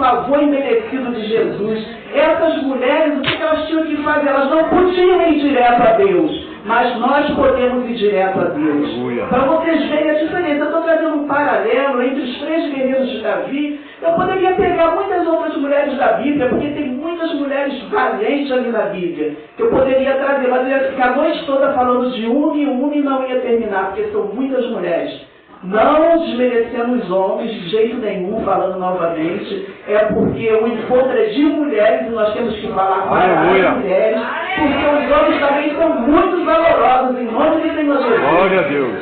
favor imerecido de Jesus. Essas mulheres, o que elas tinham que fazer? Elas não podiam ir direto a Deus, mas nós podemos ir direto a Deus. Para vocês verem a diferença, eu estou trazendo um paralelo entre os 3 guerreiros de Davi. Eu poderia pegar muitas outras mulheres da Bíblia, porque tem muitas mulheres valentes ali na Bíblia, que eu poderia trazer, mas eu ia ficar a noite toda falando de uma e não ia terminar, porque são muitas mulheres. Não desmerecendo os homens de jeito nenhum, falando novamente, é porque o encontro é de mulheres e nós temos que falar para as mulheres, porque os homens também são muito valorosos, em nome do Senhor Jesus. Glória a Deus.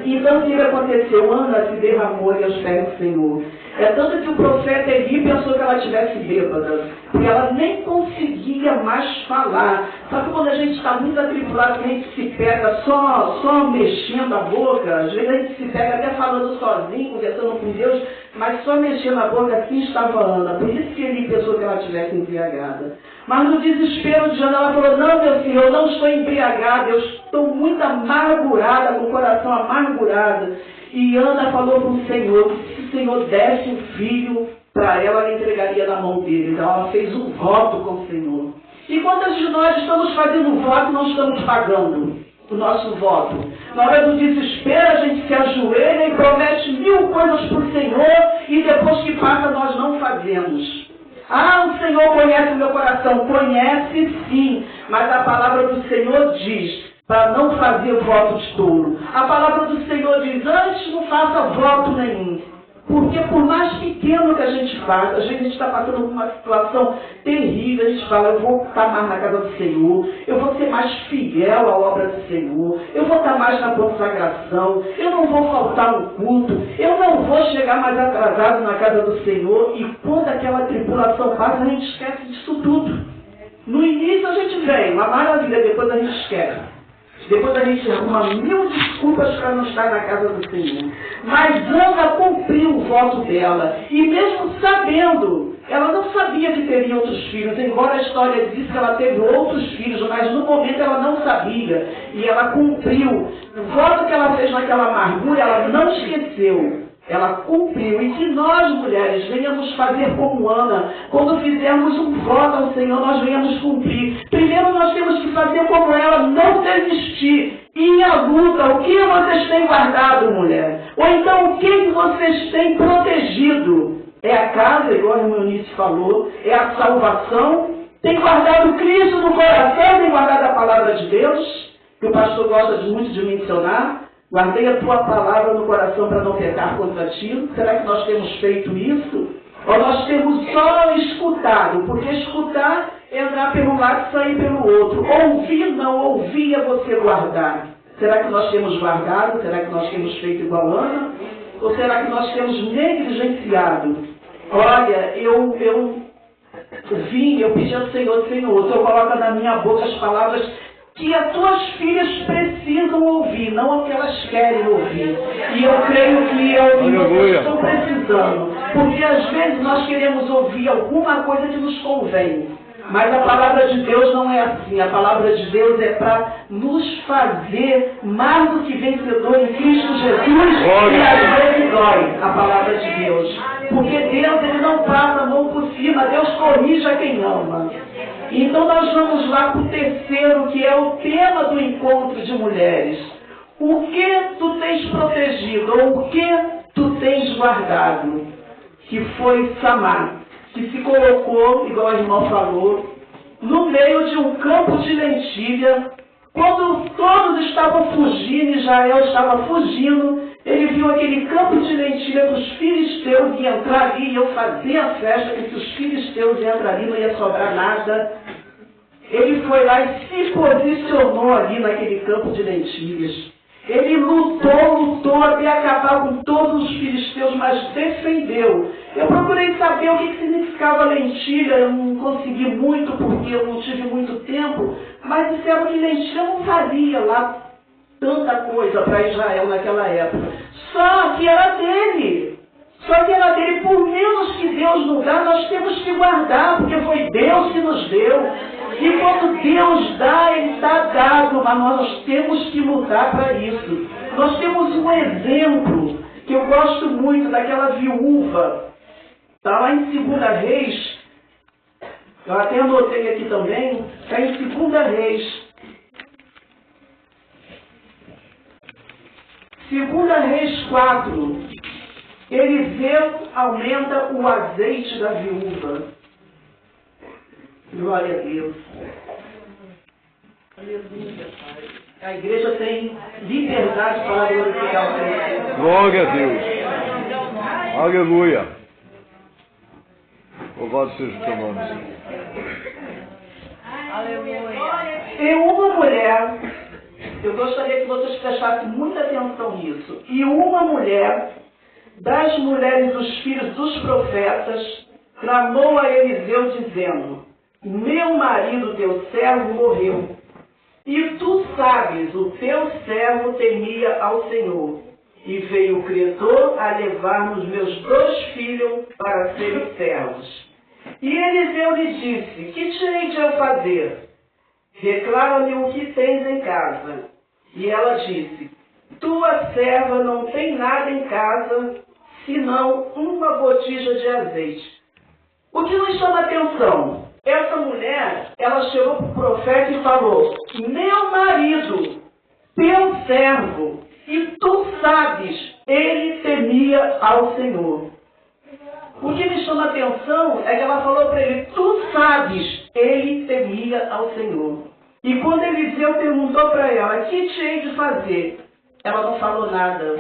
Então o que aconteceu? Ana se derramou aos pés do Senhor. É tanto que o profeta Eli pensou que ela estivesse bêbada, porque ela nem conseguia mais falar. Sabe quando a gente está muito atribulado, que a gente se pega só mexendo a boca? Às vezes a gente se pega até falando sozinho, conversando com Deus, mas só mexendo a boca. Assim estava Ana. Por isso que Eli pensou que ela estivesse embriagada. Mas no desespero de Ana, ela falou: não, meu filho, eu não estou embriagada, eu estou muito amargurada, com o coração amargurado. E Ana falou para o Senhor que se o Senhor desse um filho para ela, ela entregaria na mão dele. Então ela fez um voto com o Senhor. E quantas de nós estamos fazendo voto e não estamos pagando o nosso voto? Na hora do desespero a gente se ajoelha e promete 1000 coisas para o Senhor e depois que passa nós não fazemos. Ah, o Senhor conhece o meu coração. Conhece sim, mas a palavra do Senhor diz para não fazer voto de tolo. A palavra do Senhor diz: antes não faça voto nenhum. Porque por mais pequeno que a gente faça, às vezes a gente está passando por uma situação terrível, a gente fala: eu vou estar mais na casa do Senhor, eu vou ser mais fiel à obra do Senhor, eu vou estar mais na consagração, eu não vou faltar no culto, eu não vou chegar mais atrasado na casa do Senhor. E quando aquela tribulação passa, a gente esquece disso tudo. No início a gente vem, uma maravilha, depois a gente esquece. Depois a gente arruma 1000 desculpas para não estar na casa do Senhor. Mas Ana cumpriu o voto dela. E mesmo sabendo, ela não sabia que teria outros filhos. Embora a história diz que ela teve outros filhos, mas no momento ela não sabia. E ela cumpriu. O voto que ela fez naquela amargura, ela não esqueceu. Ela cumpriu. E que nós, mulheres, venhamos fazer como Ana. Quando fizermos um voto ao Senhor, nós venhamos cumprir. Primeiro nós temos que fazer como ela, não desistir. Ir à luta. O que vocês têm guardado, mulher? Ou então, o que vocês têm protegido? É a casa, igual a irmã Eunice falou. É a salvação. Tem guardado Cristo no coração? Tem guardado a palavra de Deus? Que o pastor gosta muito de mencionar. Guardei a tua palavra no coração para não pecar contra ti. Será que nós temos feito isso? Ou nós temos só escutado? Porque escutar é entrar pelo lado e sair pelo outro. Ouvir, não ouvir é você guardar. Será que nós temos guardado? Será que nós temos feito igual Ana? Ou será que nós temos negligenciado? Olha, eu pedi ao Senhor, Senhor, o Senhor coloca na minha boca as palavras que as tuas filhas precisam ouvir, não o que elas querem ouvir. E eu creio que vocês estão precisando. Porque às vezes nós queremos ouvir alguma coisa que nos convém. Mas a palavra de Deus não é assim. A palavra de Deus é para nos fazer mais do que vencedor em Cristo Jesus. E às vezes dói a palavra de Deus. Porque Deus, Ele não passa a mão por cima. Deus corrige a quem ama. Então nós vamos lá para o terceiro, que é o tema do encontro de mulheres. O que tu tens protegido, ou o que tu tens guardado? Que foi Samar, que se colocou, igual a irmã falou, no meio de um campo de lentilha. Quando todos estavam fugindo, Israel estava fugindo, ele viu aquele campo de lentilha que os filisteus iam entrar ali, iam fazer a festa, que se os filisteus iam entrar ali não ia sobrar nada. Ele foi lá e se posicionou ali naquele campo de lentilhas. Ele lutou até acabar com todos os filisteus, mas defendeu. Eu procurei saber o que significava lentilha, eu não consegui muito porque eu não tive muito tempo, mas disseram que lentilha não fazia lá tanta coisa para Israel naquela época. Só que era dele. Por menos que Deus nos dá, nós temos que guardar, porque foi Deus que nos deu. E quando Deus dá, Ele está dado, mas nós temos que lutar para isso. Nós temos um exemplo, que eu gosto muito, daquela viúva, Está lá em 2 Reis, eu até anotei aqui também, está em 2 Reis. 2 Reis 4, Eliseu aumenta o azeite da viúva. Glória a Deus. Aleluia, Pai. A igreja tem liberdade para glorificar o Senhor. Glória a Deus. Aleluia. Louvado seja o teu nome, Senhor. Aleluia. Tem uma mulher, eu gostaria que vocês prestassem muita atenção nisso. E uma mulher, das mulheres dos filhos dos profetas, clamou a Eliseu dizendo: meu marido, teu servo, morreu. E tu sabes, o teu servo temia ao Senhor. E veio o credor a levar-nos meus 2 filhos para serem servos. E Eliseu lhe disse: que te hei de eu fazer? Declara-me o que tens em casa. E ela disse: tua serva não tem nada em casa, senão uma botija de azeite. O que nos chama a atenção? Essa mulher, ela chegou para o profeta e falou: meu marido, teu servo, e tu sabes, ele temia ao Senhor. O que me chama a atenção é que ela falou para ele: tu sabes, ele temia ao Senhor. E quando Eliseu perguntou para ela: que te hei de fazer? Ela não falou nada,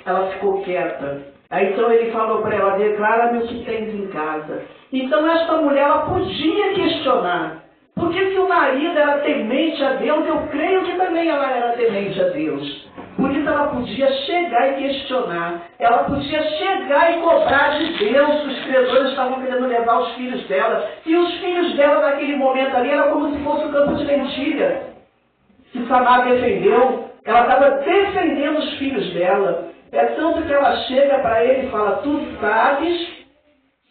ela ficou quieta. Aí então ele falou para ela: declara-me o que tens em casa. Então esta mulher, ela podia questionar. Porque se o marido era temente a Deus, eu creio que também ela era temente a Deus. Por isso ela podia chegar e questionar. Ela podia chegar e cobrar de Deus que os credores estavam querendo levar os filhos dela. E os filhos dela naquele momento ali era como se fosse um campo de lentilha. Que Samar defendeu. Ela estava defendendo os filhos dela. É tanto que ela chega para ele e fala: tu sabes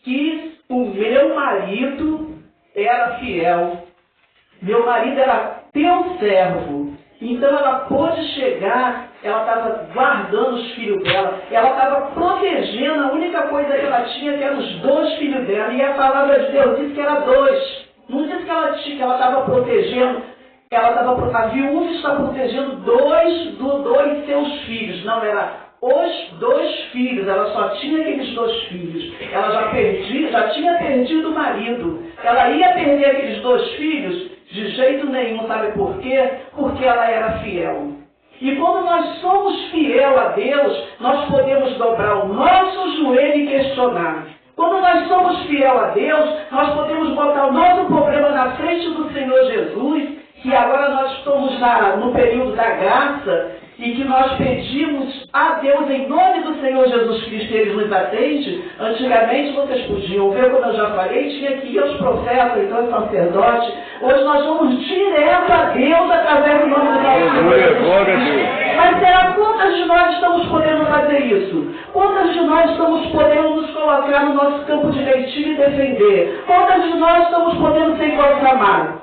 que o meu marido era fiel. Meu marido era teu servo. Então ela pôde chegar, ela estava guardando os filhos dela, ela estava protegendo a única coisa que ela tinha, que eram os 2 filhos dela. E a palavra de Deus disse que era 2. Não disse que ela tinha, que ela estava protegendo. A viúva está protegendo 2 seus filhos. Não, era os 2 filhos. Ela só tinha aqueles 2 filhos. Ela já tinha perdido o marido. Ela ia perder aqueles 2 filhos de jeito nenhum. Sabe por quê? Porque ela era fiel. E quando nós somos fiel a Deus, nós podemos dobrar o nosso joelho e questionar. Quando nós somos fiel a Deus, nós podemos botar o nosso problema na frente do Senhor Jesus, que agora nós estamos no período da graça, e que nós pedimos a Deus em nome do Senhor Jesus Cristo, e Ele nos atende. Antigamente vocês podiam ver, como eu já falei, tinha que ir aos profetas, então aos sacerdotes. Hoje nós vamos direto a Deus através do nome do nosso Senhor Jesus Cristo. Mas será quantas de nós estamos podendo fazer isso? Quantas de nós estamos podendo nos colocar no nosso campo de leitinho e defender? Quantas de nós estamos podendo ser igual a Samar?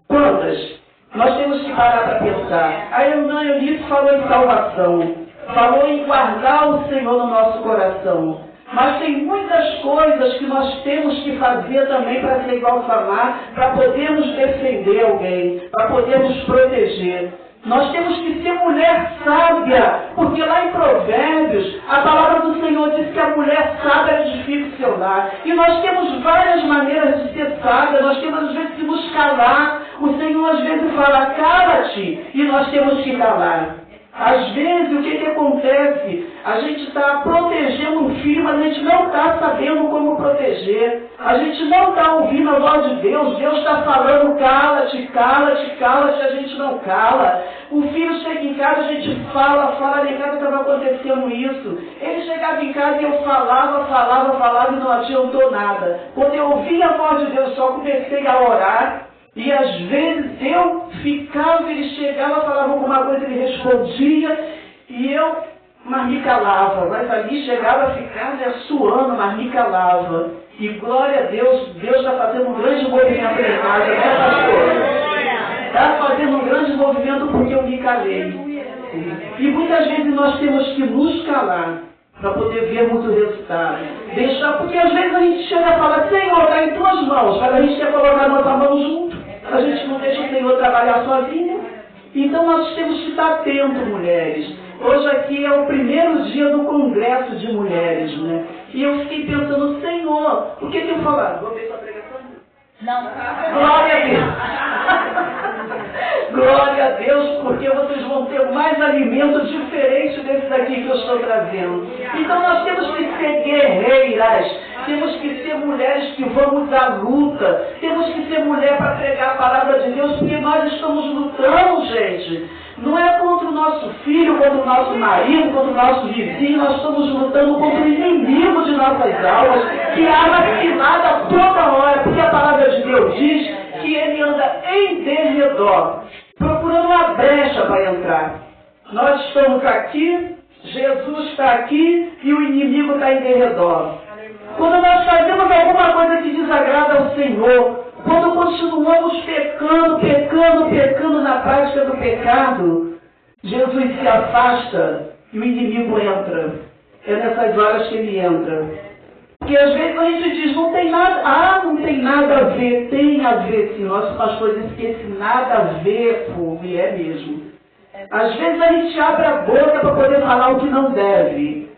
Quantas? Nós temos que parar para pensar. A irmã Eunice falou em salvação, falou em guardar o Senhor no nosso coração. Mas tem muitas coisas que nós temos que fazer também para ser igual a Samar, para podermos defender alguém, para podermos proteger. Nós temos que ser mulher sábia, porque lá em Provérbios, a palavra do Senhor diz que a mulher sábia edifica o seu lar. E nós temos várias maneiras de ser sábia, nós temos às vezes que nos calar. O Senhor às vezes fala: cala-te, e nós temos que calar. Às vezes, o que acontece? A gente está protegendo um filho, mas a gente não está sabendo como proteger. A gente não está ouvindo a voz de Deus. Deus está falando: cala-te, cala-te, cala-te, a gente não cala. O filho chega em casa, a gente fala, lá em casa estava acontecendo isso. Ele chegava em casa e eu falava e não adiantou nada. Quando eu ouvi a voz de Deus, só comecei a orar. E às vezes eu ficava, ele chegava, falava alguma coisa, ele respondia, e eu me calava. Mas ali chegava a ficar suando, mas me calava. E glória a Deus, Deus está fazendo um grande movimento em casa, né, pastor? Está fazendo um grande movimento porque eu me calei. E muitas vezes nós temos que nos calar. para poder vermos o resultado. Deixar, porque às vezes a gente chega a falar, Senhor, está em tuas mãos, mas a gente quer colocar a nossa mão junto, a gente não deixa o Senhor trabalhar sozinho. Então nós temos que estar atentos, mulheres. Hoje aqui é o primeiro dia do Congresso de Mulheres, né? E eu fiquei pensando, Senhor, o que eu falar? Vou ver sua pregação? Não. Glória a Deus. Glória a Deus, porque vocês vão ter mais alimento diferente desse daqui que eu estou trazendo. Então nós temos que ser guerreiras, temos que ser mulheres que vamos à luta, temos que ser mulher para pregar a palavra de Deus, porque nós estamos lutando, gente. Não é contra o nosso filho, contra o nosso marido, contra o nosso vizinho, nós estamos lutando contra o inimigo de nossas almas, que arma cilada toda hora, porque a palavra de Deus diz que ele anda em derredor, procurando uma brecha para entrar. Nós estamos aqui, Jesus está aqui e o inimigo está em derredor. Quando nós fazemos alguma coisa que desagrada ao Senhor, quando continuamos pecando na prática do pecado, Jesus se afasta e o inimigo entra. É nessas horas que ele entra. Porque às vezes a gente diz, não tem nada, não tem nada a ver, tem a ver sim. Nosso pastor disse que esse nada a ver, pô, e é mesmo. Às vezes a gente abre a boca para poder falar o que não deve.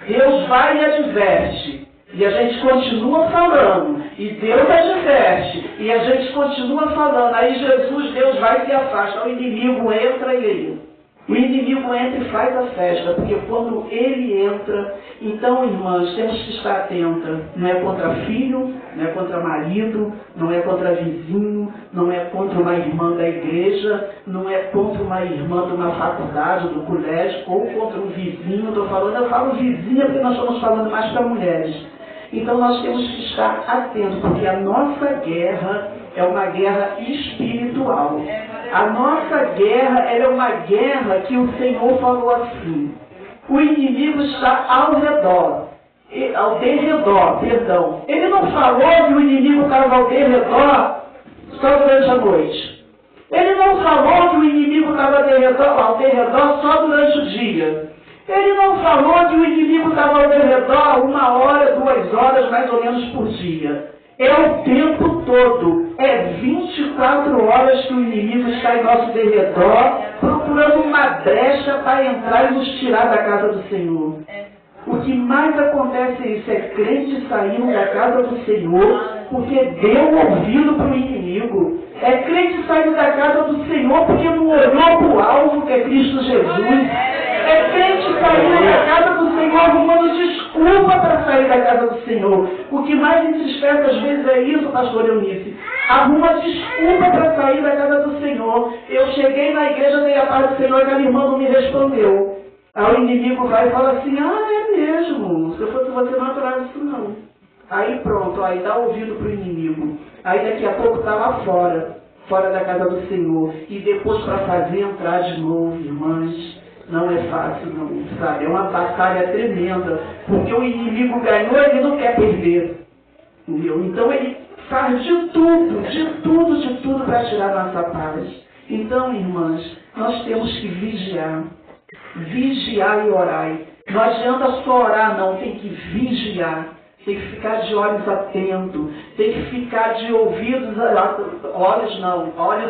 Deus vai e adverte. E a gente continua falando, e Deus adverte, e a gente continua falando. Aí Jesus, Deus vai e se afasta, o inimigo entra e ele. O inimigo entra e faz a festa, porque quando ele entra, então, irmãs, temos que estar atentas. Não é contra filho, não é contra marido, não é contra vizinho, não é contra uma irmã da igreja, não é contra uma irmã de uma faculdade, do colégio, ou contra um vizinho. Eu falo vizinha porque nós estamos falando mais para mulheres. Então nós temos que estar atentos, porque a nossa guerra é uma guerra espiritual. A nossa guerra ela é uma guerra que o Senhor falou assim. O inimigo está ao derredor, perdão. Ele não falou que o inimigo estava ao derredor só durante a noite. Ele não falou que o inimigo estava ao derredor só durante o dia. Ele não falou que o inimigo estava ao derredor 1 hora, 2 horas, mais ou menos por dia. É o tempo todo. É 24 horas que o inimigo está em nosso derredor, procurando uma brecha para entrar e nos tirar da casa do Senhor. O que mais acontece é isso, é crente saindo da casa do Senhor, porque deu ouvido para o inimigo. É crente saindo da casa do Senhor, porque não olhou para o alvo, que é Cristo Jesus. É crente saindo da casa do Senhor, arrumando desculpa para sair da casa do Senhor. O que mais entristece às vezes é isso, pastor Eunice. Arruma desculpa para sair da casa do Senhor. Eu cheguei na igreja, dei a paz do Senhor, e aquela irmã não me respondeu. Aí o inimigo vai e fala assim, é mesmo, se eu fosse você não atrás isso não. Aí pronto, aí dá ouvido para o inimigo. Aí daqui a pouco está lá fora da casa do Senhor. E depois para fazer entrar de novo, irmãs, não é fácil não, sabe? É uma batalha tremenda, porque o inimigo ganhou, ele não quer perder. Entendeu? Então ele faz de tudo para tirar nossa paz. Então, irmãs, nós temos que vigiar e orar. Não adianta só orar, não, tem que vigiar. Tem que ficar de olhos atentos, tem que ficar de olhos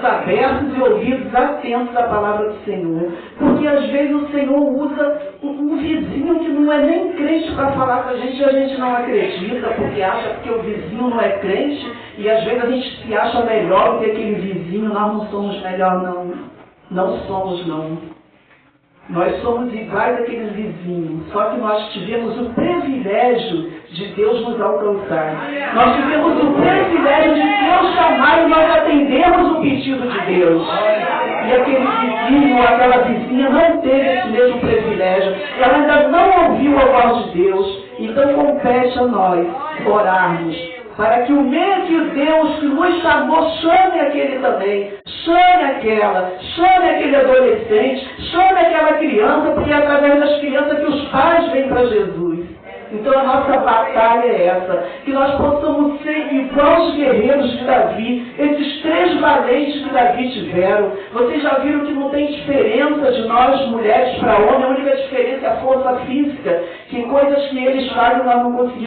abertos e ouvidos atentos à palavra do Senhor. Porque às vezes o Senhor usa um vizinho que não é nem crente para falar com a gente e a gente não acredita, porque acha que o vizinho não é crente e às vezes a gente se acha melhor do que aquele vizinho. Nós não somos melhor, não. Não somos, não. Nós somos iguais àqueles vizinhos, só que nós tivemos o privilégio de Deus nos alcançar. Nós tivemos o privilégio de Deus chamar e nós atendemos o pedido de Deus. E aquele vizinho ou aquela vizinha não teve esse mesmo privilégio. Ela ainda não ouviu a voz de Deus. Então compete a nós orarmos, para que o mesmo Deus que nos chamou chame aquele também, chame aquele adolescente, chame aquela criança, porque é através das crianças que os pais vêm para Jesus. Então a nossa batalha é essa, que nós possamos ser igual os guerreiros de Davi, esses 3 valentes que Davi tiveram. Vocês já viram que não tem diferença de nós mulheres para homem, a única diferença é a força física, que coisas que eles fazem nós não conseguimos